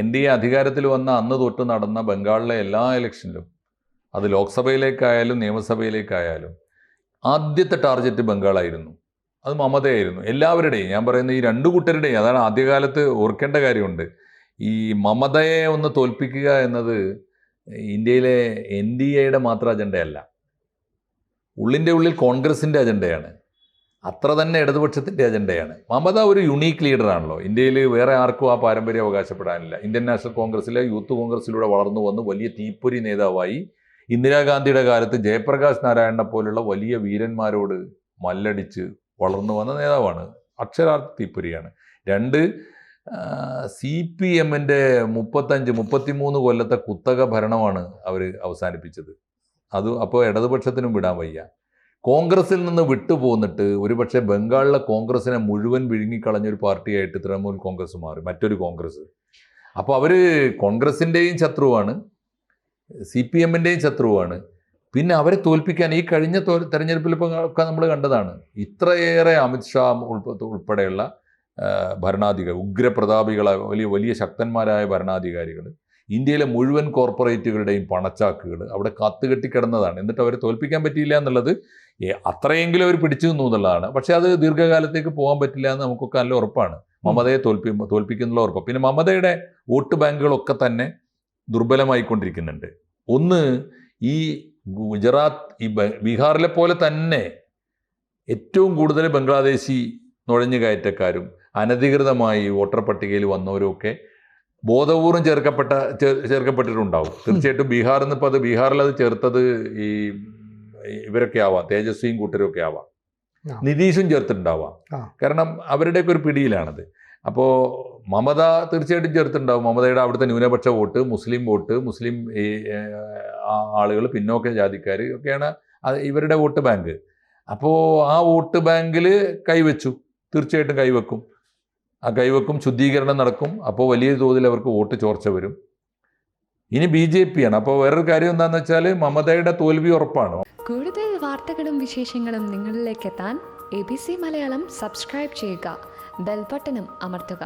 NDA അധികാരത്തിൽ വന്ന അന്ന് തൊട്ട് നടന്ന ബംഗാളിലെ എല്ലാ ഇലക്ഷനിലും, അത് ലോക്സഭയിലേക്കായാലും നിയമസഭയിലേക്കായാലും ആദ്യത്തെ ടാർഗറ്റ് ബംഗാളായിരുന്നു. അത് മമതയായിരുന്നു. എല്ലാവരുടെയും, ഞാൻ പറയുന്ന ഈ രണ്ടു കൂട്ടരുടെയും. അതാണ് ആദ്യകാലത്ത് ഓർക്കേണ്ട കാര്യമുണ്ട്. ഈ മമതയെ ഒന്ന് തോൽപ്പിക്കുക എന്നത് ഇന്ത്യയിലെ NDAയുടെ മാത്രം അജണ്ടയല്ല, ഉള്ളിൻ്റെ ഉള്ളിൽ കോൺഗ്രസിൻ്റെ അജണ്ടയാണ്, അത്ര തന്നെ ഇടതുപക്ഷത്തിൻ്റെ അജണ്ടയാണ്. മമത ഒരു യുണീക്ക് ലീഡറാണല്ലോ. ഇന്ത്യയിൽ വേറെ ആർക്കും ആ പാരമ്പര്യം അവകാശപ്പെടാനില്ല. ഇന്ത്യൻ നാഷണൽ കോൺഗ്രസ്സിലെ യൂത്ത് കോൺഗ്രസ്സിലൂടെ വളർന്നു വന്ന് വലിയ തീപ്പൊരി നേതാവായി ഇന്ദിരാഗാന്ധിയുടെ കാലത്ത് ജയപ്രകാശ് നാരായണനെ പോലുള്ള വലിയ വീരന്മാരോട് മല്ലടിച്ച് വളർന്നു വന്ന നേതാവാണ്. അക്ഷരാർത്ഥ തീപ്പൊരിയാണ്. രണ്ട്, CPMൻ്റെ 33 കൊല്ലത്തെ കുത്തക ഭരണമാണ് അവർ അവസാനിപ്പിച്ചത്. അത് അപ്പോൾ ഇടതുപക്ഷത്തിനും വിടാൻ വയ്യ. കോൺഗ്രസിൽ നിന്ന് വിട്ടുപോന്നിട്ട് ഒരുപക്ഷെ ബംഗാളിലെ കോൺഗ്രസിനെ മുഴുവൻ വിഴുങ്ങിക്കളഞ്ഞൊരു പാർട്ടിയായിട്ട് തൃണമൂൽ കോൺഗ്രസ് മാറി, മറ്റൊരു കോൺഗ്രസ്. അപ്പോൾ അവർ കോൺഗ്രസിൻ്റെയും ശത്രുവാണ്, CPMൻ്റെയും ശത്രുവാണ്. പിന്നെ അവരെ തോൽപ്പിക്കാൻ ഈ കഴിഞ്ഞ തെരഞ്ഞെടുപ്പിൽ ഒക്കെ നമ്മൾ കണ്ടതാണ്. ഇത്രയേറെ അമിത്ഷാ ഉൾപ്പെടെയുള്ള ഭരണാധികാരികൾ, ഉഗ്രപ്രതാപികളായ വലിയ വലിയ ശക്തന്മാരായ ഭരണാധികാരികൾ, ഇന്ത്യയിലെ മുഴുവൻ കോർപ്പറേറ്റുകളുടെയും പണച്ചാക്കുകൾ അവിടെ കാത്തുകെട്ടിക്കിടന്നതാണ്. എന്നിട്ട് അവരെ തോൽപ്പിക്കാൻ പറ്റിയില്ല എന്നുള്ളത് അത്രയെങ്കിലും അവർ പിടിച്ചു നിന്നു എന്നുള്ളതാണ്. പക്ഷേ അത് ദീർഘകാലത്തേക്ക് പോകാൻ പറ്റില്ല എന്ന് നമുക്കൊക്കെ നല്ല ഉറപ്പാണ്. മമതയെ തോൽപ്പിക്കുന്നുള്ള ഉറപ്പ്. പിന്നെ മമതയുടെ വോട്ട് ബാങ്കുകളൊക്കെ തന്നെ ദുർബലമായിക്കൊണ്ടിരിക്കുന്നുണ്ട്. ഒന്ന്, ഈ ഗുജറാത്ത്, ഈ ബീഹാറിലെ പോലെ തന്നെ ഏറ്റവും കൂടുതൽ ബംഗ്ലാദേശി നുഴഞ്ഞുകയറ്റക്കാരും അനധികൃതമായി വോട്ടർ പട്ടികയിൽ വന്നവരുമൊക്കെ ബോധപൂർവം ചേർക്കപ്പെട്ടിട്ടുണ്ടാവും. തീർച്ചയായിട്ടും ബീഹാറിൽ നിന്ന് ഇപ്പോൾ ബീഹാറിൽ അത് ചേർത്തത് ഈ ഇവരൊക്കെ ആവാം, തേജസ്വിയും കൂട്ടരൊക്കെ ആവാം, നിതീഷും ചേർത്തിട്ടുണ്ടാവാം. കാരണം അവരുടെയൊക്കെ ഒരു പിടിയിലാണത്. അപ്പോൾ മമത തീർച്ചയായിട്ടും ചേർത്തിട്ടുണ്ടാവും. മമതയുടെ അവിടുത്തെ ന്യൂനപക്ഷ വോട്ട്, മുസ്ലിം വോട്ട്, മുസ്ലിം ആളുകൾ, പിന്നോക്ക ജാതിക്കാർ ഒക്കെയാണ് ഇവരുടെ വോട്ട് ബാങ്ക്. അപ്പോൾ ആ വോട്ട് ബാങ്കിൽ കൈവച്ചു, തീർച്ചയായിട്ടും കൈവെക്കും. ആ കൈവെക്കും, ശുദ്ധീകരണം നടക്കും. അപ്പോൾ വലിയ തോതിൽ അവർക്ക് വോട്ട് ചോർച്ച വരും. ഇനി BJP ആണ്. അപ്പോൾ വേറൊരു കാര്യം എന്താണെന്ന് വെച്ചാൽ മമതയുടെ തോൽവി ഉറപ്പാണ്. കൂടുതൽ വാർത്തകളും വിശേഷങ്ങളും നിങ്ങളിലേക്ക് എത്താൻ ABC മലയാളം സബ്സ്ക്രൈബ് ചെയ്യുക, ബെൽ ബട്ടണും അമർത്തുക.